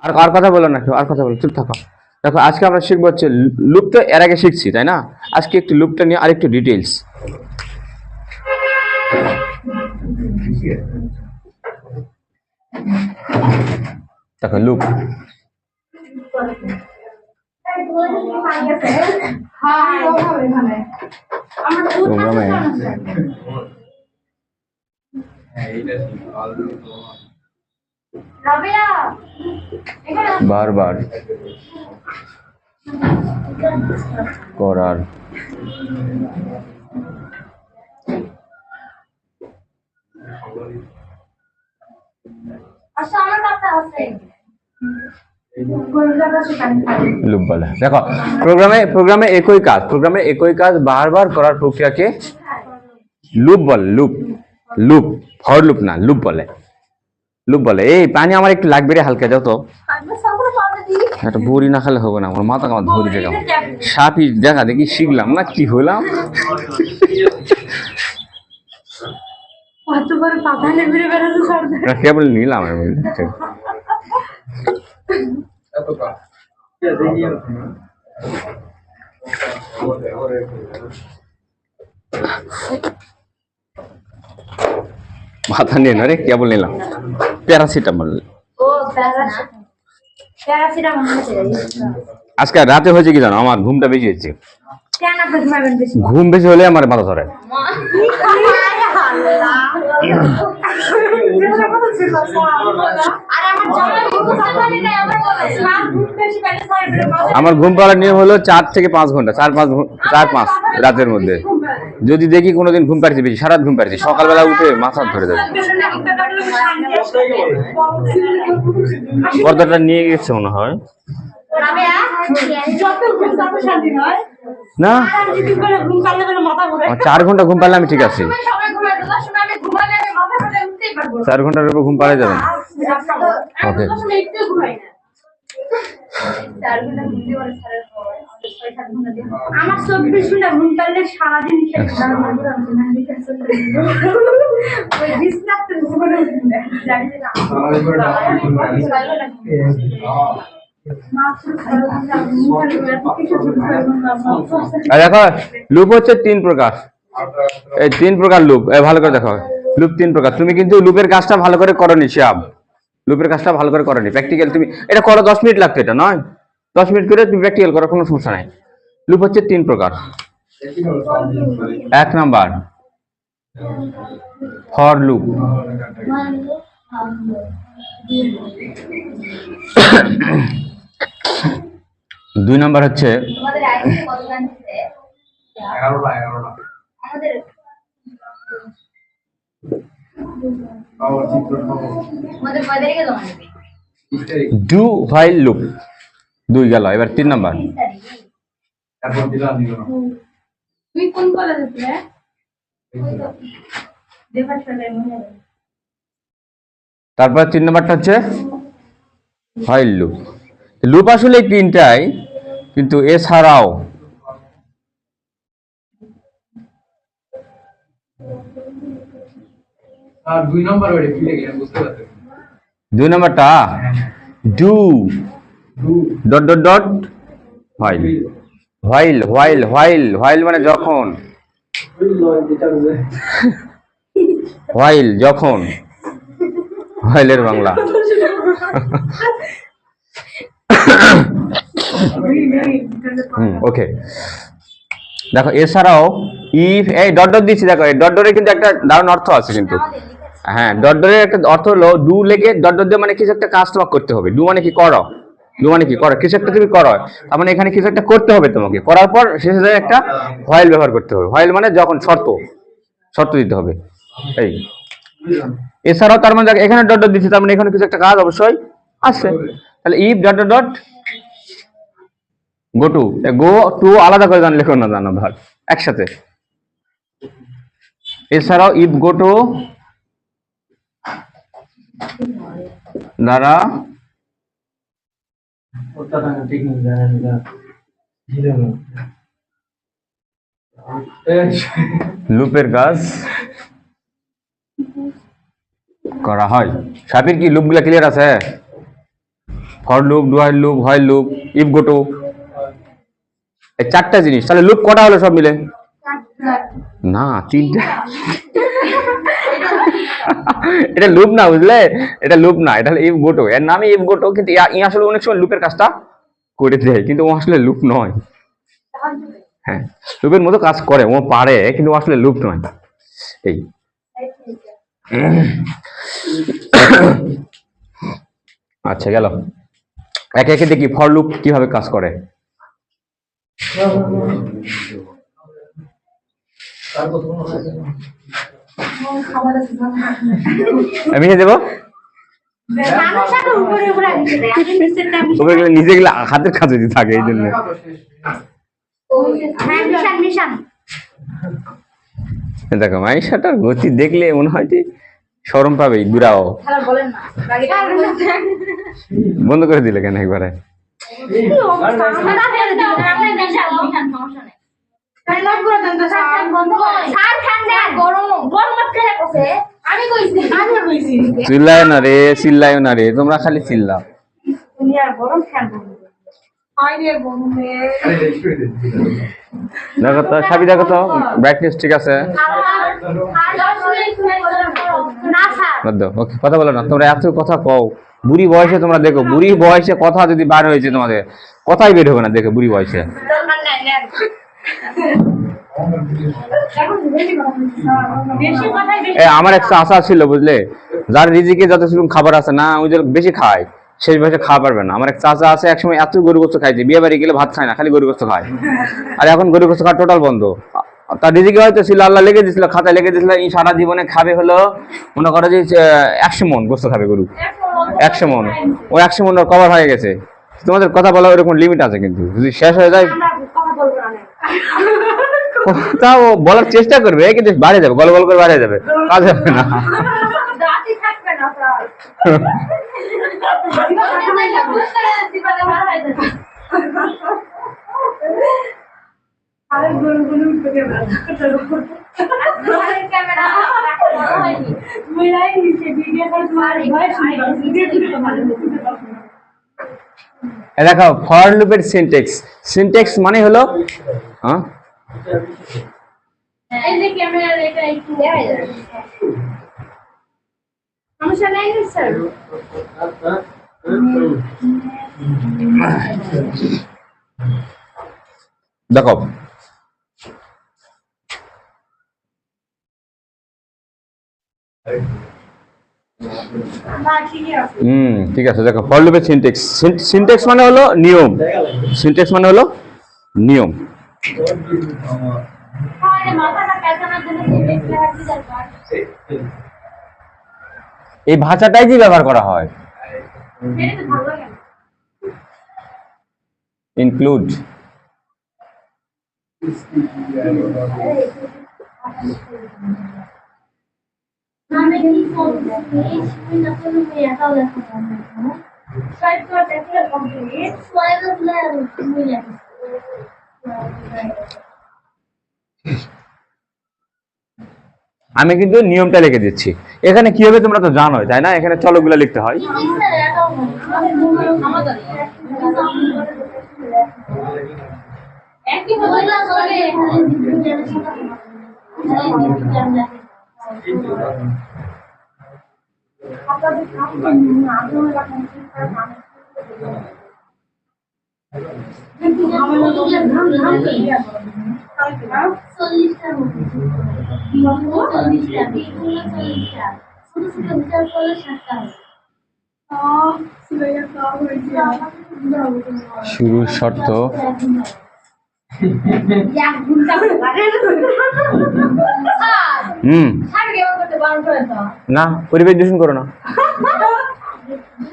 আর আর কথা বলো না, কেউ আর কথা বলো, চুপ থাকো। দেখো আজকে আমরা শিখবো হচ্ছে লুপ। তো এর আগে শিখছি তাই না? আজকে একটু লুপটা নিয়ে আরেকটু ডিটেইলস। দেখো লুপ প্রোগ্রামে বারবার করার লুপ বলে। দেখো প্রোগ্রামে একই কাজ বারবার করার প্রক্রিয়াকে লুপ বলে। লুপ লুপ ফর লুপ না, লুপ বলে। লুপ বলে। এই পানি আমার একটু লাগবে রে, হালকা যাও তো। একটা বড়ি না খেলে হবে না, আমার মাথা কামাত ধরি দেখলাম সাপই দেখা দেখি শিখলাম না কি হলাম। কেবল নিলাম মাথা নিয়ে না রে, কেবল নিলাম প্যারাসিটামল। আজকে রাতে হয়েছে কি জানো, আমার ঘুমটা বেশি হচ্ছে। ঘুম বেশি হলে আমার মাথা ধরে। আমার ঘুম পাড়ার নিয়ম হলো 4 থেকে 5 ঘন্টা, 4-5 রাতের মধ্যে। যদি দেখি কোনোদিন ঘুম পাড়ছি বেশি, সারা ঘুম পাড়ছি, সকালবেলা উঠে মাথা ধরে যাবে। পর্দাটা নিয়ে গেছে মনে হয় না। 4 ঘন্টা ঘুম পারলে আমি ঠিক আছি। 4 ঘন্টার উপর ঘুম পাড়া যাবে না। ওকে আমার 24 ঘন্টা ঘুম পারলে সারাদিন দেখো লুপ হচ্ছে 3 প্রকার। এই 3 প্রকার লুপ ভালো করে দেখো। লুপ 3 প্রকার। তুমি কিন্তু লুপের কাজটা ভালো করে করনি শিয়াব, লুপের কাজটা ভালো করে করনি। প্র্যাকটিক্যাল তুমি এটা করো, 10 মিনিট লাগতো, এটা নয় 10 মিনিট করে তুমি প্র্যাকটিক্যাল করো, কোনো সমস্যা নাই। লুপ হচ্ছে 3 প্রকার। 1 নাম্বার ফর লুপ, 2 নাম্বার হচ্ছে ডু হোয়াইল লুপ। 2 গেল, এবার 3 নাম্বার। তারপর 3 নাম্বারটা হচ্ছে হোয়াইল লুপ। লুপ আসলে 3টাই, কিন্তু এছাড়াও আর 2 নম্বর ওরে কি লেগে বুঝতে পারছেন? 2 নাম্বারটা do dot dot dot while. While while while while মানে যখন, হোয়াইল যখন, হোয়াইলের বাংলা। ওকে দেখো এছাড়াও ইফ, এই ডট ডট দিচ্ছি দেখো, এই ডট ডটের কিন্তু একটা দারুণ অর্থ আছে কিন্তু। হ্যাঁ, ডট ডটের একটা অর্থ হলো ডু লেগে ডট ডট দিয়ে মানে কিছু একটা কাজ তোমাকে করতে হবে। ডু মানে কি করো, ডু মানে কি করো, কিছু একটা তুমি করো, তার মানে এখানে কিছু একটা করতে হবে তোমাকে। করার পর শেষে একটা হোয়াইল ব্যবহার করতে হবে। হোয়াইল মানে যখন, শর্ত দিতে হবে। এই এছাড়াও তার মানে এখানে ডট ডট দিচ্ছি, তার মানে এখানে কিছু একটা কাজ অবশ্যই আছে। তাহলে if dot dot dot go to, go to আলাদা করে জানলে কোনো জানো ধর একসাথে। এছাড়াও ইফ গো টু দ্বারা লুপের কাজ করা হয়। সাবির কি লুপগুলা ক্লিয়ার আছে? For loop, do while loop, while loop, if goto, এই চারটা জিনিস। তাহলে লুপ কটা হলো সব মিলে? না, তিনটা। এটা লুপ না, বুঝলে, এটা লুপ না, এটা হলো ইফ গোটো। এর নামই ইফ গোটো, কিন্তু ই আসলে অনেক সময় লুপের কাজটা করে দেয়, কিন্তু ও আসলে লুপ নয়। হ্যাঁ, লুপের মতো কাজ করে, ও পারে, কিন্তু ও আসলে লুপ নয়। এই আচ্ছা, গেল। একে একে দেখি ফর লুপ কিভাবে কাজ করে। আমি দেবো নিজে গেলে হাতের কাছে থাকে, এই জন্য। দেখো মাইশাটার গতি দেখলে মনে হয় যে শরম পাবে, বুড়াও। বন্ধ করে দিলে কেন একবারে? চিল্লায় না রে, চিল্লায় না রে, তোমরা খালি চিল্লাও। দেখো তো সাবি, দেখো তো ব্রাইটনেস ঠিক আছে? ওকে, কথা বলো না তোমরা, এত কথা কও। বুড়ি বয়সে তোমরা দেখো, বুড়ি বয়সে কথা যদি বার হয়েছে তোমাদের, কথাই বের হবে না, দেখো বুড়ি বয়সে। আমার একটা আশা ছিল, বুঝলে, যার রিজিকে যথেষ্ট খাবার আছে না, ওই যে বেশি খায়, শেষ বয়সে খাওয়া পারবে না। আমার এক চাচা আছে, একসময় এত গরু গোস্ত খাইছে, বিয়ে বাড়ি গেলে ভাত খায় না, খালি গরু গোস্ত খায়। আর এখন গরু গোস্ত খাওয়া টোটাল বন্ধ। তার রিজিকে হয়তো ছিল, আল্লাহ লেগে দিয়েছিল, খাতায় লেগে দিয়েছিল, এই সারা জীবনে খাবে হলো মনে করো যে 100 মন গোস্ত খাবে গরু, 100 মন। ও 100 মন কভার হয়ে গেছে। তোমাদের কথা বলা ওরকম লিমিট আছে, কিন্তু যদি শেষ হয়ে যায় তাও বলার চেষ্টা করবে, কিন্তু বাড়ে যাবে, গল গল করে বাড়ে যাবে, কাজ হবে না। দেখো ফর লুপের সিনট্যাক্স, সিনট্যাক্স মানে হলো দেখো ঠিক আছে। দেখো ফর লুপের সিনট্যাক্স, সিনট্যাক্স মানে হলো নিয়ম, সিনট্যাক্স মানে হলো নিয়ম। এই ভাষাটাই যে ব্যবহার করা হয়, ইনক্লুড, আমি কিন্তু নিয়মটা লিখে দিচ্ছি। এখানে কি হবে তোমরা তো জানো, তাই না? এখানে চলকগুলো লিখতে হয়। শুরুর শর্ত না, পরিবেশ দূষণ করো না,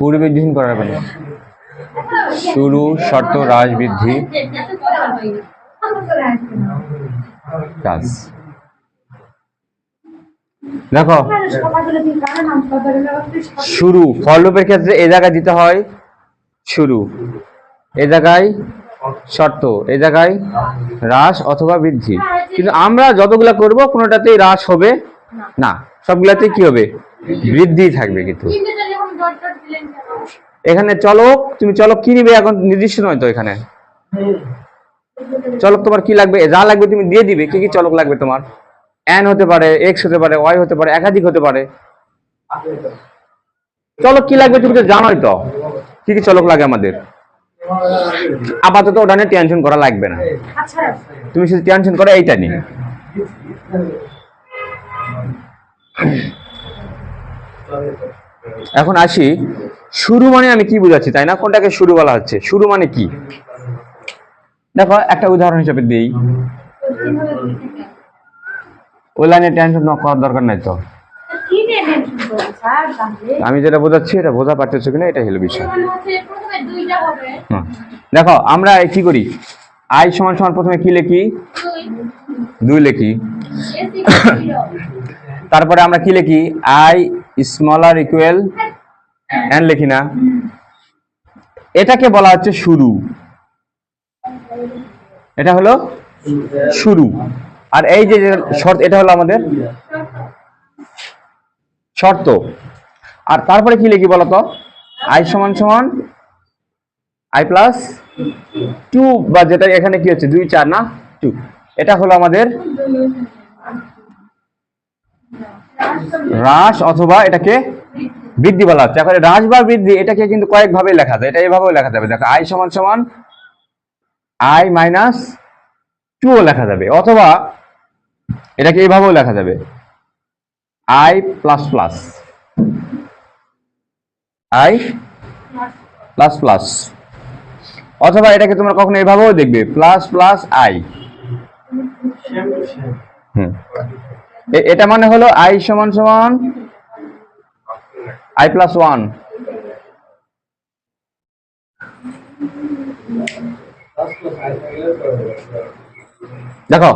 পরিবেশ দূষণ করার না। শুরু শর্ত হ্রাস বৃদ্ধি কাজ। দেখো শুরু ফর লুপের ক্ষেত্রে এই জায়গায় দিতে হয় শুরু, এই জায়গায় শর্ত, এই জায়গায় হ্রাস অথবা বৃদ্ধি। কিন্তু আমরা যতগুলা করব কোনোটাতেই হ্রাস হবে না, সবগুলাতেই কি হবে? বৃদ্ধি থাকবে। কিন্তু এখানে চলক, তুমি চলক কি নিবে এখন নির্দিষ্ট নয় তো এখানে। চলক তোমার কি লাগবে, যা লাগবে তুমি দিয়ে দিবে। কি কি চলক লাগবে তোমার? এন হতে পারে, এক্স হতে পারে, ওয়াই হতে পারে, একাধিক হতে পারে। চলক কি লাগবে তুমি তো জানোই তো, কি কি চলক লাগে আমাদের। আপাতত ওটা নিয়ে টেনশন করা লাগবে না, আচ্ছা তুমি শুধু টেনশন করো এইটা নিয়ে। এখন আসি শুরু মানে আমি কি বুঝাচ্ছি, তাই না? কোনটাকে শুরু বলা হচ্ছে? শুরু মানে কি দেখো একটা উদাহরণ হিসেবে দিই। ওই লাইনে টেনশন করার দরকার নাই তো, কি নিয়ে টেনশন করবে স্যার? তাহলে আমি যেটা বোঝাচ্ছি এটা বোঝা পারতেছো কিনা এটা হলো বিষয়। মানে হচ্ছে প্রথমে দুইটা হবে, হুম। দেখো আমরা কি করি, আই সমান সমান প্রথমে কি লিখি? 2 লিখি। তারপরে আমরা কি লিখি? আই স্মলার ইকুয়াল এন লিখি না? এটাকে বলা হচ্ছে শুরু, এটা হলো শুরু। আর এই যে শর্ত, এটা হলো আমাদের শর্ত। আর তারপরে কি লিখি বলতো? আই সমান সমান আই প্লাস 2, বা যেটা এখানে কি হচ্ছে 2 4 না 2, এটা হলো আমাদের হ্রাস অথবা এটাকে বৃদ্ধি বলা হচ্ছে। এখন হ্রাস বা বৃদ্ধি এটাকে কিন্তু কয়েক ভাবে লেখা যায়, এটা এভাবেও লেখা যাবে। দেখো আই সমান সমান আই মাইনাস 2 লেখা যাবে, অথবা এটাকে এইভাবেও লেখা যাবে I plus plus I plus plus, অথবা এটাকে তোমরা কখনো এইভাবেও দেখবে প্লাস প্লাস আই। এটা মানে হলো আই সমান সমান আই প্লাস 1। দেখো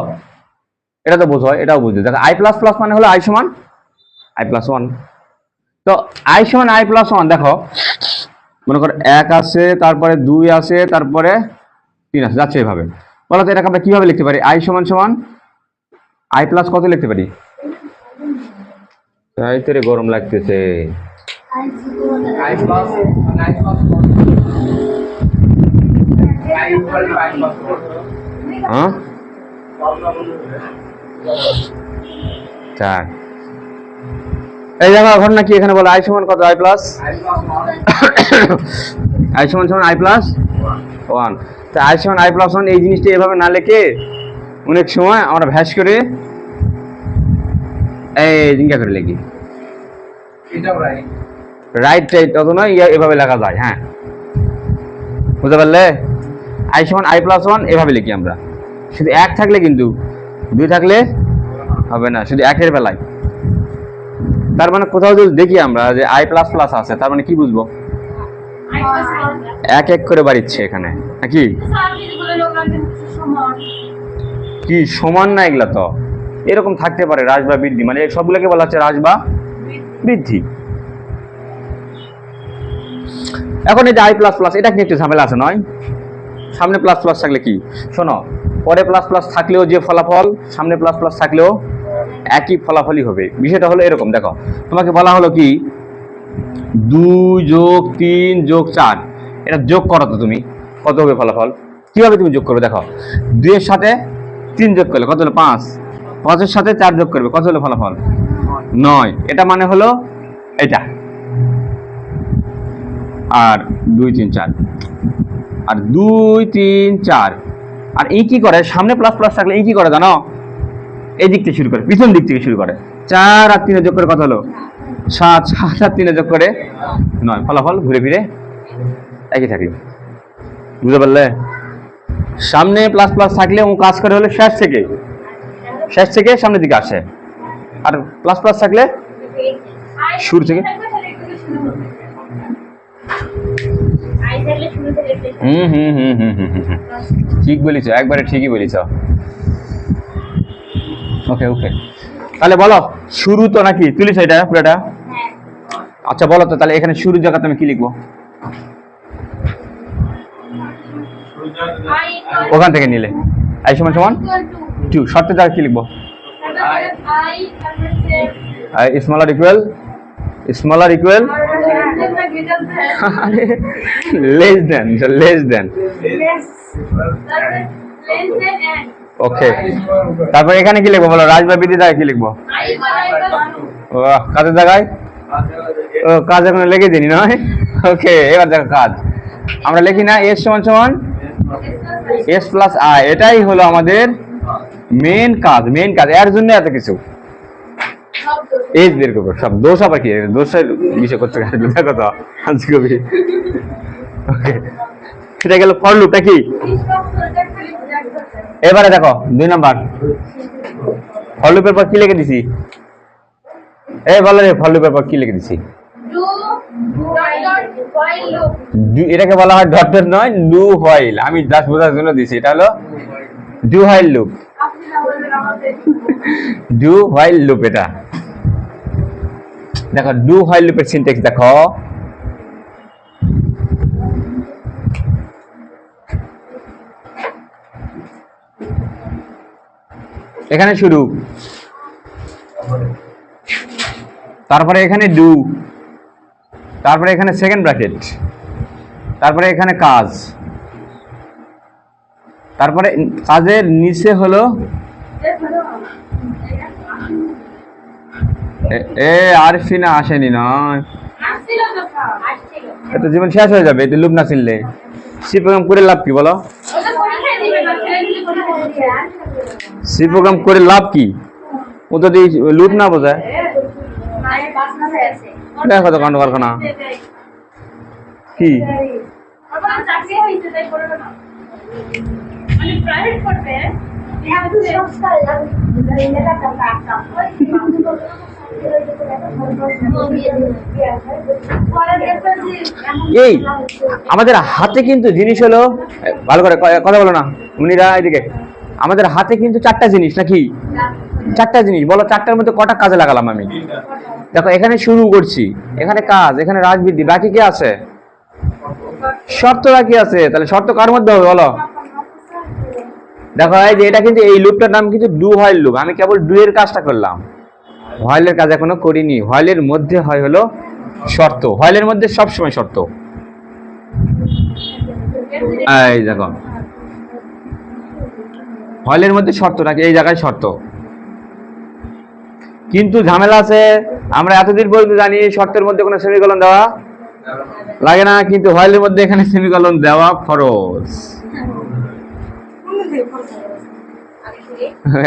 এটা তো বোঝো, এটাও বুঝবে। দেখো আই প্লাস প্লাস মানে হলো আই সমান আই প্লাস 1। তো আই সমান আই প্লাস 1, দেখো মনে করো 1 আছে, তারপরে 2 আছে, তারপরে 3 আছে, যাচ্ছে এভাবে। বলো তো এটাকে আমরা কিভাবে লিখতে পারি? আই সমান সমান আই প্লাস কত লিখতে পারি? তাই তো রে, গরম লাগতেছে। I plus I plus I equal to I plus 1. হ্যাঁ 4। এই দেখো এখন নাকি এখানে বলে আই সমান কত? I plus I plus 1. I সমান সমান আই প্লাস 1। তা আই সমান আই প্লাস 1 এই জিনিসটা এভাবে না লিখে অনেক সময় আমরা ভ্যাস করে এই জিঙ্গা করে লিখি। এটাও রাইট। রাইট রাইট তত নয়, এভাবে লেখা যায়। হ্যাঁ বুঝতে পারলে? আই সমান আই প্লাস 1 এভাবে লিখি আমরা। শুধু 1 থাকলে কিন্তু, 2 থাকলে হবে না, শুধু 1 এর বেলায়। তার মানে কোথাও যদি দেখি আমরা যে আই প্লাস প্লাস আছে, তার মানে কি বুঝবো? এক এক করে বাড়িচ্ছে এখানে নাকি? কি সমান না? এগুলা তো এরকম থাকতে পারে, হ্রাস বা বৃদ্ধি, মানে সবগুলোকে বলা হচ্ছে হ্রাস বা বৃদ্ধি। এখন এই যে আই প্লাস প্লাস, এটা কি একটু ঝামেলা আছে নয়? সামনে প্লাস প্লাস থাকলে কি, শোনো, পরে প্লাস প্লাস থাকলেও যে ফলাফল, সামনে প্লাস প্লাস থাকলেও একই ফলাফলই হবে। বিষয়টা হলো এরকম, দেখো তোমাকে বলা হলো কি 2 যোগ 3 যোগ 4, এটা যোগ করো তো তুমি, কত হবে ফলাফল? কিভাবে তুমি যোগ করবে? দেখো 2 এর সাথে 3 যোগ করলে কত হলো? 5। 5 এর সাথে 4 যোগ করবে, কত হলো ফলাফল? 9। এটা মানে হলো এটা। আর 2 3 4, আর 2 3 4, আর এই কি করে? সামনে প্লাস প্লাস থাকলে এই কি করে জানো? এই দিক থেকে শুরু করে, পিছন দিক থেকে শুরু করে। 4 আর 3 যোগ করে কত হলো? 7। 7 আর 3 যোগ করে 9। ফলাফল ঘুরে ফিরে একই থাকলো। বুঝতে পারলে? সামনে প্লাস প্লাস থাকলে ও কাজ করে হলো শেষ থেকে সামনের দিকে আসে, আর প্লাস প্লাস থাকলে শুরু থেকে। ঠিক বলেছ, একবারে ঠিকই বলেছ। ওকে ওকে, তাহলে বলো শুরু তো নাকি তুলিস এটা পুরোটা? আচ্ছা বলো তো তাহলে এখানে শুরুর জায়গাতে আমি কি লিখবো? ওখান থেকে নিলে আই সমান সমান 2, শর্তের জায়গায় কি লিখবো? স্মলার ইকুয়াল আরে লেস দেন, ওকে। তারপর এখানে কি লিখবো বলো, রাজ বা বিধি জায়গায় কি লিখবো? ও কাজের জায়গায়, ও কাজ এখন লিখে দিনি নয়। ওকে, এবার দেখো কাজ আমরা লিখি না, এস সমান সমান এস প্লাস আই, এটাই হলো আমাদের মেন কাজ। এর জন্য এত কিছু এজ বের করবো, সব দোষ আবার কি দোষের বিষয় করতে দেখো তো আজকে। ওকে, সেটা গেল ফর লুপটা কি। এবারে দেখো 2 নাম্বার ফর লুপের পর কি লিখে দিছি, এই বলো রে ফর লুপের পর কি লিখে দিছি? এটাকে বলা হয় ডট ডট নয়, ডু হোয়াইল। আমি জাস্ট বোঝার জন্য দিছি, এটা হলো do while loop. Do while loop, এটা দেখো ডু হোয়াইল লুপের সিনট্যাক্স দেখো। এখানে শুরু, তারপরে এখানে ডু, তারপরে এখানে সেকেন্ড ব্র্যাকেট, তারপরে এখানে কাজ, তারপরে কাজের নিচে হলো এ আরফিনা আসেনি নয়, এত জীবন শেষ হয়ে যাবে এতে লুপ না চিনলে। সি প্রোগ্রাম করে লাভ কি বলো? সি প্রোগ্রাম করে লাভ কি? ও তো লুপ না বোঝায়। দেখো তো কাণ্ড কারখানা কি। এই আমাদের হাতে কিন্তু জিনিস হলো, ভালো করে কথা বলো না মুনিরা, এদিকে আমাদের হাতে কিন্তু 4টা জিনিস নাকি? 4টা জিনিস বলো, 4টার মধ্যে কটা কাজে লাগালাম আমি? দেখো এখানে শুরু করছি, এখানে কাজ, এখানে রাজবৃদ্ধি, বাকি কি আছে? শর্ত বাকি আছে। তাহলে শর্ত কার মধ্যে হবে বলো? দেখো এই যে এটা কিন্তু এই লুপটার নাম কিন্তু ডু হোয়াইল লুপ। আমি কেবল ডু এর কাজটা করলাম, হোয়াইলের কাজ এখনো করিনি। হোয়াইলের মধ্যে হয় হলো শর্ত, হোয়াইলের মধ্যে সব সময় শর্ত। এই দেখো হোয়াইলের মধ্যে শর্ত নাকি, এই জায়গায় শর্ত। কিন্তু ঝামেলা আছে, আমরা এতদিন পর্যন্ত জানি শর্তের মধ্যে কোনো সেমিকোলন দেওয়া লাগে না, কিন্তু হোয়াইলের মধ্যে এখানে সেমিকোলন দেওয়া ফরজ।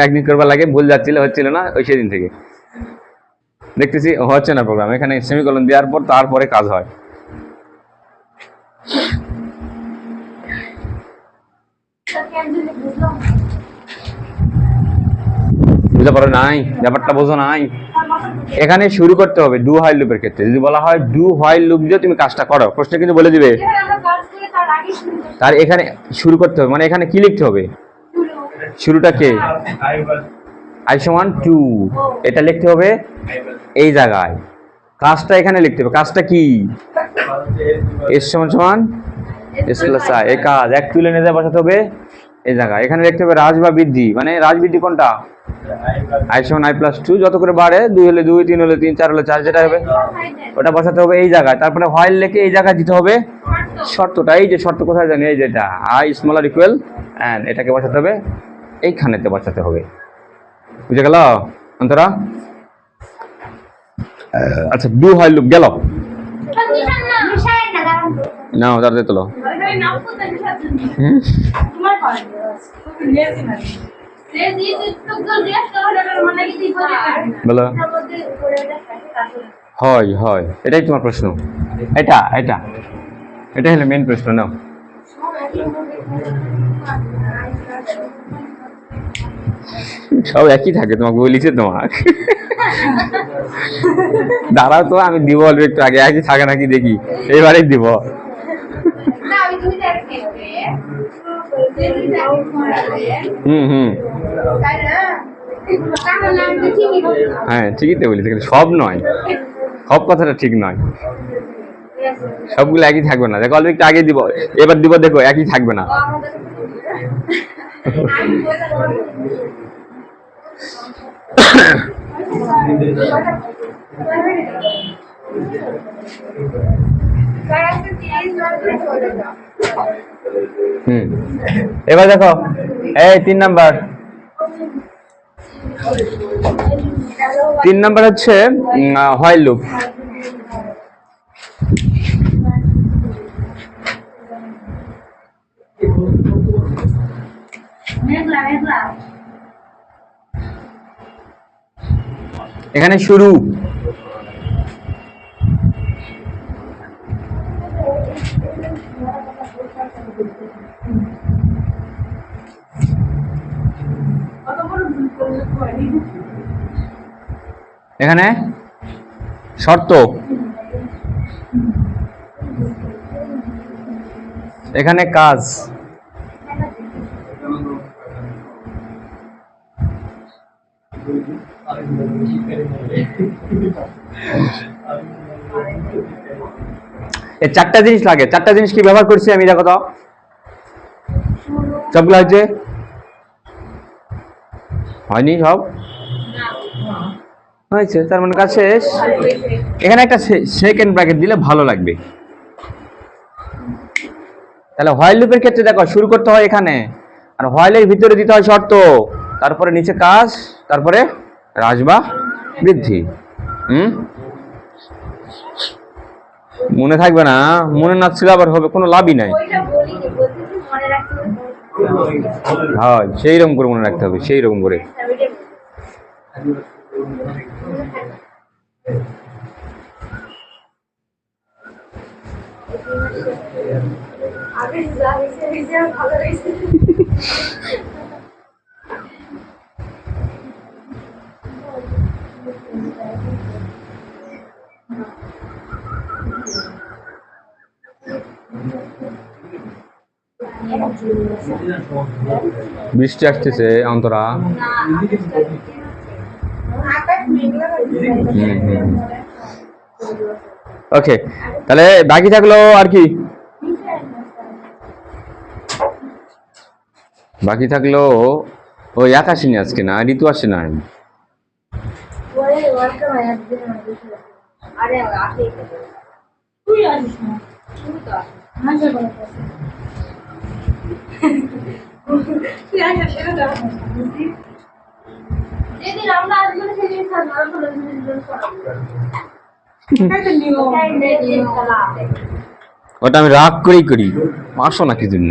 একদিন করবার লাগে, ভুল যাচ্ছিল, হচ্ছিল না, ওই সেদিন থেকে দেখতেছি হচ্ছে না প্রোগ্রাম। এখানে সেমিকোলন দেওয়ার পর তারপরে কাজ হয়। বুঝতে পারো নাই, ব্যাপারটা বোঝো নাই। এখানে শুরু করতে হবে ডু হোয়াইল লুপের ক্ষেত্রে। যদি বলা হয় ডু হোয়াইল লুপ দিয়ে তুমি কাজটা করো, প্রশ্ন কিন্তু বলে দিবে তার এখানে শুরু করতে হবে, মানে এখানে কি লিখতে হবে? শুরুটা কে? আই সমান 2, এটা লিখতে হবে এই জায়গায়। কাজটা এখানে লিখতে হবে, কাজটা কি? এস সমান সমান এস প্লাস আই, এই কাজ এক তুলে নিয়ে বসাতে হবে এই জায়গায়। এখানে লিখতে হবে রাজ বা বৃদ্ধি, মানে রাজ বৃদ্ধি কোনটা? আই সমান আই প্লাস 2, যত করে বাড়ে 2 হলে 2, 3 হলে 3, 4 হলে 4, যেটা হবে ওটা বসাতে হবে এই জায়গায়। তারপরে হোয়াইল লিখে এই জায়গায় দিতে হবে শর্তটা। এই যে শর্ত কোথায় জানি, এই যেটা আই স্মলার ইকুয়াল এন্ড, এটাকে বসাতে হবে এইখানেতে বসাতে হবে। বুঝে গেল অন্তরা? আচ্ছা ডু হোয়াইল লুপ গেল, নাও তাড়াতাড়ি তোলো। বলো হয় হয়, এটাই তোমার প্রশ্ন। এটা এটা এটা হলো মেন প্রশ্ন। নাও সব একই থাকে, তোমাকে বলিছে তোমাকে। দাঁড়াও তো, আমি দিব অল্প একটু আগে, একই থাকে নাকি দেখি, এবারেই দিব। হুম হ্যাঁ ঠিকই তো বলিস, কিন্তু সব নয়, সব কথাটা ঠিক নয়, সবগুলো একই থাকবে না। দেখো অল্প একটু আগে দিব, এবার দিব, দেখো একই থাকবে না। এবার দেখো এই 3 নাম্বার, 3 নাম্বার হচ্ছে হোয়াইল লুপ। এখানে শুরু, এখানে শর্ত, এখানে কাজ, এই 4টা জিনিস লাগে। 4টা জিনিস কি ব্যবহার করছি আমি, দেখো তো সবগুলো হয়েছে, হয়নি সব হয়েছে, তার মানে কাজ শেষ। এখানে একটা সেকেন্ড ব্র্যাকেট দিলে ভালো লাগবে। তাহলে হোয়াইল লুপের ক্ষেত্রে দেখো শুরু করতে হয় এখানে, আর হোয়াইলের ভিতরে দিতে হয় শর্ত, তারপরে নিচে কাজ, তারপরে হ্রাস বা বৃদ্ধি। মনে থাকবে না, মনে না ছিল আবার হবে, কোনো লাভই নাই। হ্যাঁ, সেই রকম করে মনে রাখতে হবে, সেই রকম করে। বৃষ্টি আসতেছে অন্তরা। ওকে, তাহলে বাকি থাকলো আর কি, বাকি থাকলো ওই আকাশিনী আজকে না, ঋতু আসে না। ওটা আমি রাগ করেই করি, আসো না কি জন্য।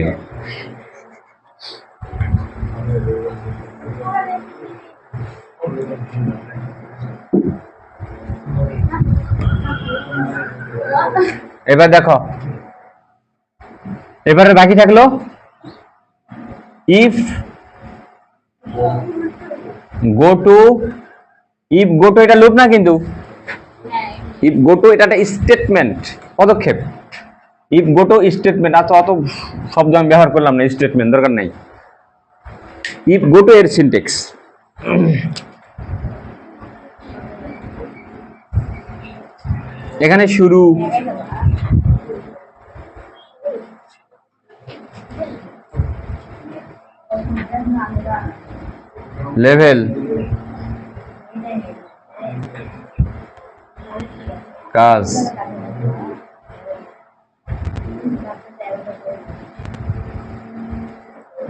এবার দেখো, এবারে বাকি থাকলো if go to, if go to এটা লুপ না কিন্তু, ইফ গো টু এটা একটা স্টেটমেন্ট, পদক্ষেপ। ইফ গো টু স্টেটমেন্ট, আচ্ছা অত শব্দ আমি ব্যবহার করলাম না, স্টেটমেন্ট দরকার নাই। ইফ গো টু এর সিনটেক্স, এখানে শুরু, লেভেল, কাজ,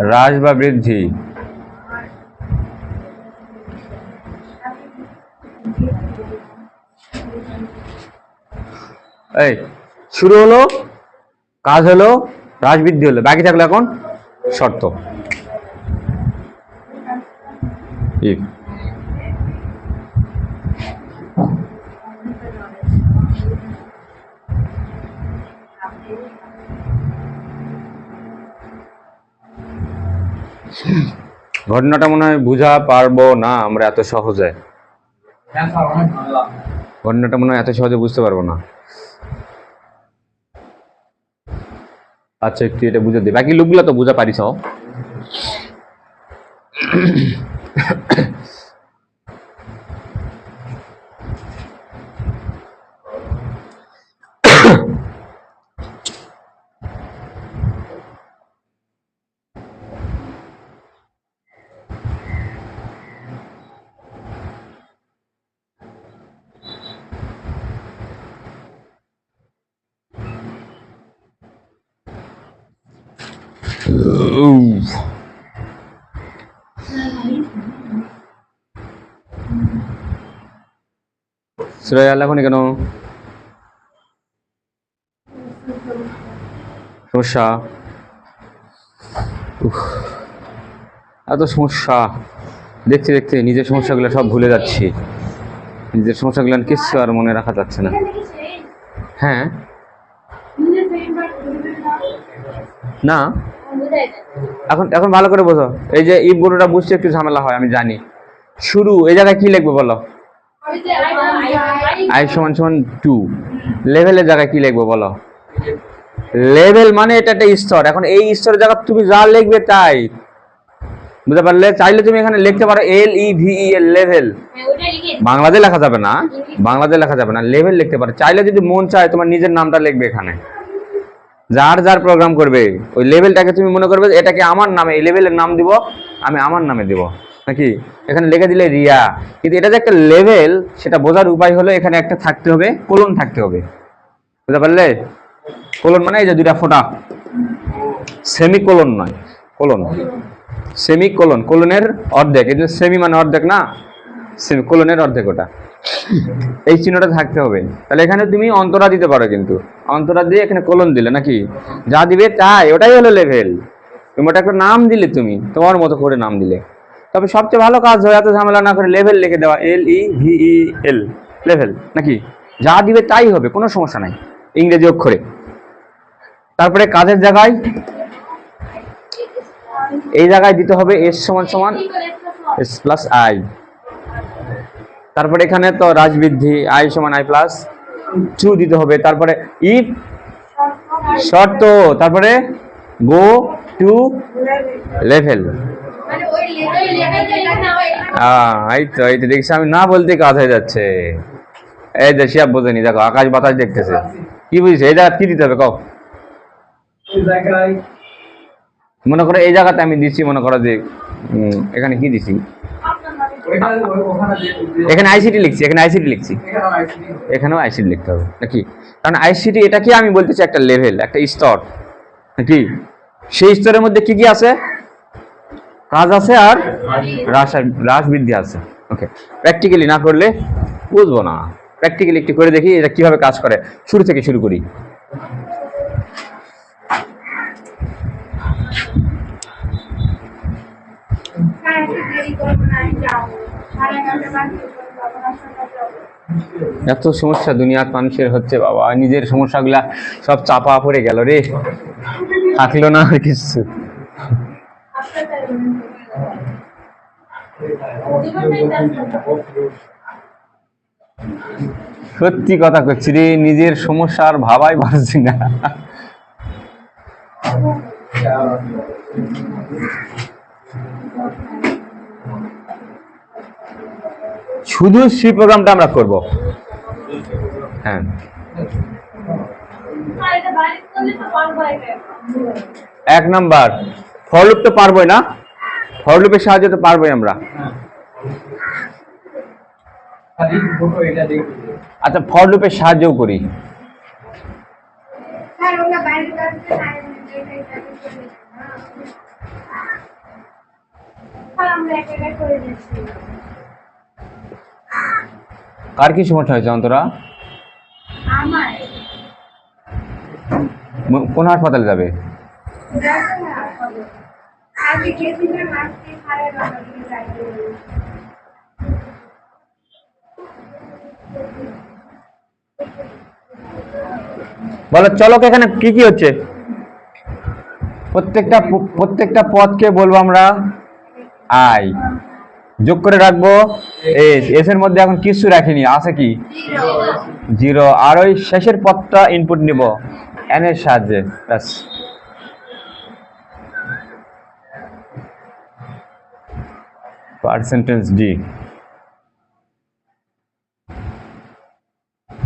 হ্রাস বা বৃদ্ধি, এই শুরু হলো, কাজ হলো, হ্রাস বৃদ্ধি হলো, বাকি থাকলো এখন শর্ত। ইফ ঘটনাটা মনে হয় বুঝা পারবো না আমরা এত সহজে, ঘটনাটা মনে হয় এত সহজে বুঝতে পারবো না। আচ্ছা একটু এটা বুঝে দিই, বাকি লুকগুলো তো বুঝা পারিস। শ্রেয়া লেখনি কেন? সমস্যা, এত সমস্যা দেখতে দেখতে নিজের সমস্যাগুলো সব ভুলে যাচ্ছি। নিজের সমস্যাগুলো কিচ্ছু আর মনে রাখা যাচ্ছে না। হ্যাঁ না, এখন এখন ভালো করে বোঝো। এই যে ইফ গুলোটা বুঝতে একটু ঝামেলা হয়, আমি জানি। শুরু এই জায়গায় কি লিখবো বলো? আই সমান সমান 2। লেভেলের জায়গায় কি লিখবো বলো? লেভেল মানে এটা একটা স্তর। এখন এই স্তরের জায়গা তুমি যা লিখবে তাই, বুঝতে পারলে? চাইলে তুমি এখানে লিখতে পারো LEVEL, লেভেল। বাংলাতে লেখা যাবে না, বাংলাতে লেখা যাবে না, লেভেল লিখতে পারো। চাইলে যদি মন চায় তোমার নিজের নামটা লিখবে এখানে। যার যার প্রোগ্রাম করবে ওই লেভেলটাকে তুমি মনে করবে এটাকে আমার নামে, এই লেভেলের নাম দিব আমি, আমার নামে দিব নাকি। এখানে লিখে দিলে রিয়া। কিন্তু এটা যে একটা লেভেল সেটা বোঝার উপায় হলো এখানে একটা থাকতে হবে, কোলন থাকতে হবে। বুঝতে পারলে? কোলন মানে এই যে দুইটা ফোঁটা, সেমি কোলন নয়, কোলন, সেমি কোলন। কোলনের অর্ধেক, এই যে সেমি মানে অর্ধেক না, সেমি কোলনের অর্ধেক, ওটা এই চিহ্নটা থাকতে হবে। তাহলে এখানে তুমি অন্তরা দিতে পারো, কিন্তু অন্তরা দিয়ে এখানে কোলন দিলে নাকি, যা দিবে তাই, ওটাই হলো লেভেল। তুমি ওটা একটা নাম দিলে, তুমি তোমার মতো করে নাম দিলে। তবে সবচেয়ে ভালো কাজ হয় এত ঝামেলা না করে লেভেল লিখে দেওয়া, LEVEL, লেভেল নাকি, যা দিবে তাই হবে, কোনো সমস্যা নাই, ইংরেজি অক্ষরে। তারপরে কাজের জায়গায় এই জায়গায় দিতে হবে S সমান সমান S প্লাস I। তারপরে এখানে তো রাজবৃদ্ধি I সমান I প্লাস 2 দিতে হবে। তারপরে ইফ শর্ত, তারপরে গো টু লেভেল। এই তো দেখছি আমি না বলতে কাজ হয়ে যাচ্ছে। এই যে শিয়াব বোঝেনি, দেখো আকাশ বাতাস দেখতেছে, কি বুঝছে? এই জায়গা কি দিতে হবে কও? মনে করো এই জায়গাতে আমি দিচ্ছি, মনে করো যে এখানে কি দিছি, এখানে আইসিটি লিখছি, এখানে আইসিটি লিখছি, এখানেও আইসিটি লিখতে হবে নাকি। কারণ আইসিটি এটা কি আমি বলতেছি একটা লেভেল, একটা স্তর নাকি। সেই স্তরের মধ্যে কি কি আছে? কাজ আছে আর হ্রাস বৃদ্ধি আছে। ওকে, প্র্যাকটিক্যালি না করলে বুঝবো না। প্র্যাকটিক্যালি একটু করে দেখি এটা কিভাবে কাজ করে। শুরু থেকে শুরু করি। এত সমস্যা দুনিয়ার মানুষের হচ্ছে বাবা, নিজের সমস্যাগুলা সব চাপা পড়ে গেল রে, থাকলো না আর কিছু। সত্যি কথা করছি রে, নিজের সমস্যা আর ভাবাই পারছি না। শুধু সি প্রোগ্রামটা আমরা করব। হ্যাঁ, এক নাম্বার ফর লুপ তো পারবোই না, ফর লুপের সাহায্যে তো পারবোই আমরা। আচ্ছা, ফর লুপের সাহায্যও করি। কার কি সমস্যা হয়েছে অন্তরা? কোন হাসপাতালে যাবে? বলো চলো, এখানে কি কি হচ্ছে? প্রত্যেকটা পদকে বলবো আমরা আই, যোগ করে রাখবো এস। এস এর মধ্যে এখন কিছু রাখিনি, আছে কি? 0। আর ওই শেষের পদটা ইনপুট নিব এন এর সাহায্যে, ব্যাস। পার্সেন্টেজ ডি,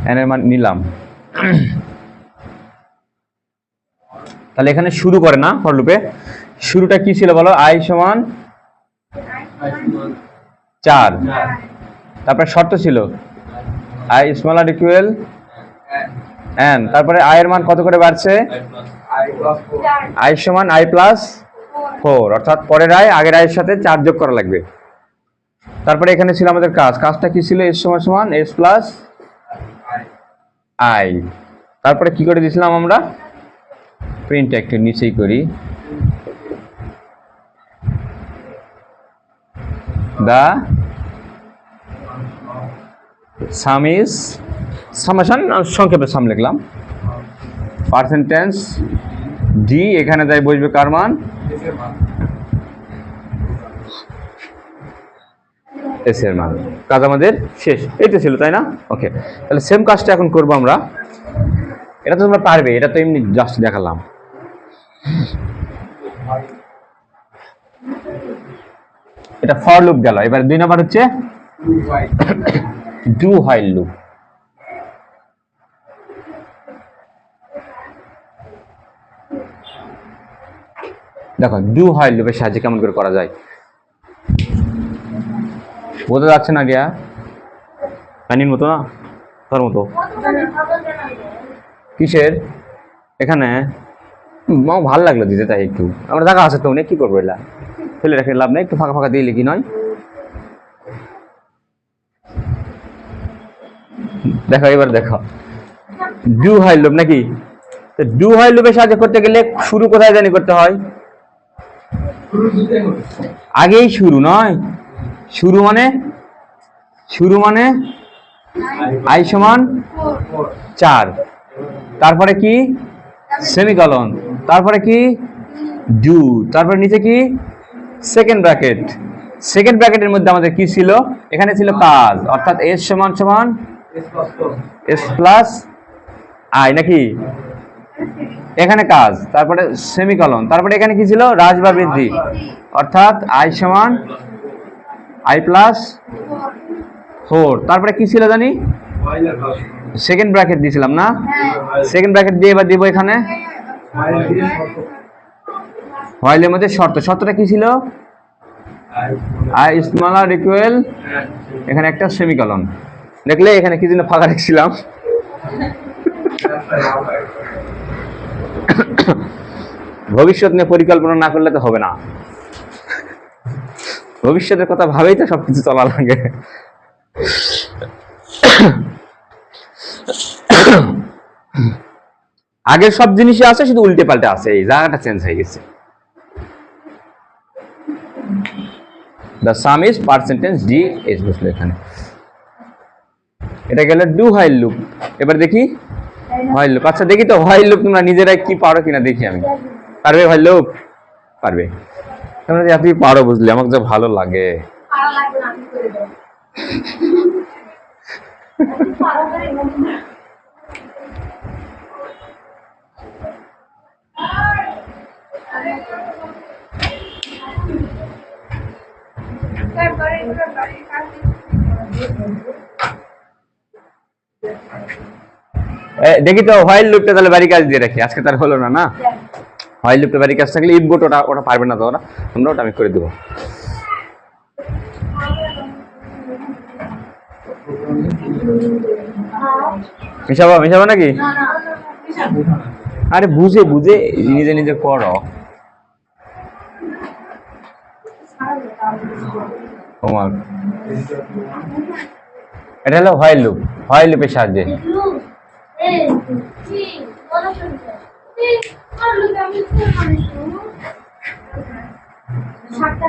এন এর মান নিলাম। তাহলে এখানে শুরু করে না ফর লুপে, শুরুটা কি ছিল বলো? আই সমান 4। তারপরে শর্ত ছিল আই স্মলার ইকুয়াল এন। তারপরে আই এর মান কত করে বাড়ছে? I plus 4. আই সমান আই প্লাস 4, অর্থাৎ পরের আই আগের আয়ের সাথে 4 যোগ করা লাগবে। তারপরে এখানে ছিল আমাদের কাজটা কি ছিল? এস সমান সমান এস প্লাস আই। তারপরে কি করে দিয়েছিলাম আমরা? প্রিন্ট একটু নিচেই করি, দা সাম ইজ সামেশন, সংক্ষেপে সাম লিখলাম, পার্সেন্টেজ ডি, এখানে যাই বসবে কার মান? এসের মান। এস এর মান। কাজ আমাদের শেষ। এই তো ছিল, তাই না? ওকে, তাহলে সেম কাজটা এখন করবো আমরা। এটা তো তোমরা পারবে, এটা তো এমনি জাস্ট দেখালাম। এটা ফর লুপ গেল। এবার 2 নাম্বার হচ্ছে 2y. Do while loop. দেখো ডু হোয়াইল লুপের সাহায্যে কেমন করে করা যায় বোঝা যাচ্ছে না? রিয়া পানির মতো না, তোর মতো। কিসের? এখানে ভালো লাগলো দিতে, তাই একটু আমরা দেখা আছে তো, কি করবো? এলা ফেলে রেখে লাভ নেই, একটু ফাঁকা ফাঁকা দিলে কি নয়? দেখো এবার দেখো ডু হোয়াইল লুপ নাকি? তো ডু হোয়াইল লুপের সাহায্যে করতে গেলে শুরু কোথায় জানি করতে হয়? শুরু দিতে হবে। আগেই শুরু নয়, শুরু মানে আই সমান 4. 4, তারপরে কি? সেমিকলন, তারপরে কি? ডু, তারপরে নিচে কি? Second bracket. সেকেন্ড ব্র্যাকেটের মধ্যে আমাদের কি ছিল? এখানে ছিল কাজ, অর্থাৎ এস সমান সমান S plus 4. S plus I নাকি? এখানে কাজ, তারপরে সেমিকলন, তারপরে এখানে কি ছিল? হ্রাস বা বৃদ্ধি, অর্থাৎ আই সমান আই প্লাস 4, তারপরে কি ছিল জানি? Y এর plus. সেকেন্ড ব্র্যাকেট দিয়েছিলাম না? সেকেন্ড ব্র্যাকেট দিয়ে এবার দিব এখানে Y এর দিয়ে শর্ত। হোয়াইলের মধ্যে শর্তটা কি ছিল? আই স্মলার ইকুয়াল, এখানে একটা সেমিকলন। দেখলে এখানে কি জন্য ফাঁকা রেখেছিলাম? ভবিষ্যৎ নিয়ে পরিকল্পনা না করলে তো হবে না। ভবিষ্যতের কথা ভাবেই তো সবকিছু চলা লাগে। আগের সব জিনিসই আছে, শুধু উল্টে পাল্টে আছে, এই জায়গাটা চেঞ্জ হয়ে গেছে। The sum is percentage d is বসলো এখানে। এটা গেল ডু হোয়াইল লুপ। এবার দেখি হোয়াইল লুপ। আচ্ছা দেখি তো হোয়াইল লুপ তোমরা নিজেরাই কি পারো কিনা দেখি আমি। পারবে হোয়াইল লুপ? পারবে। তোমরা যে আপনি পারো বুঝলে, আমাকে যে ভালো লাগে। পারা লাগবে না, আমি করে দেব। পারা করে মনে না। দেখি তো হোয়াইল লুপটা তাহলে বাড়ি কাজ দিয়ে রাখি, আজকে তার হলো না। না হোয়াইল লুপটা বাড়ি কাজ থাকলে ইফ গোট ওটা পারবে না, তোমরা ওটা আমি করে দেবো। মিশাবো নাকি? না না আরে বুঝে বুঝে নিজে নিজে করো। তোমার এটা হলো হোয়াইল লুপ, হোয়াইল লুপের সাহায্যে। সাতটা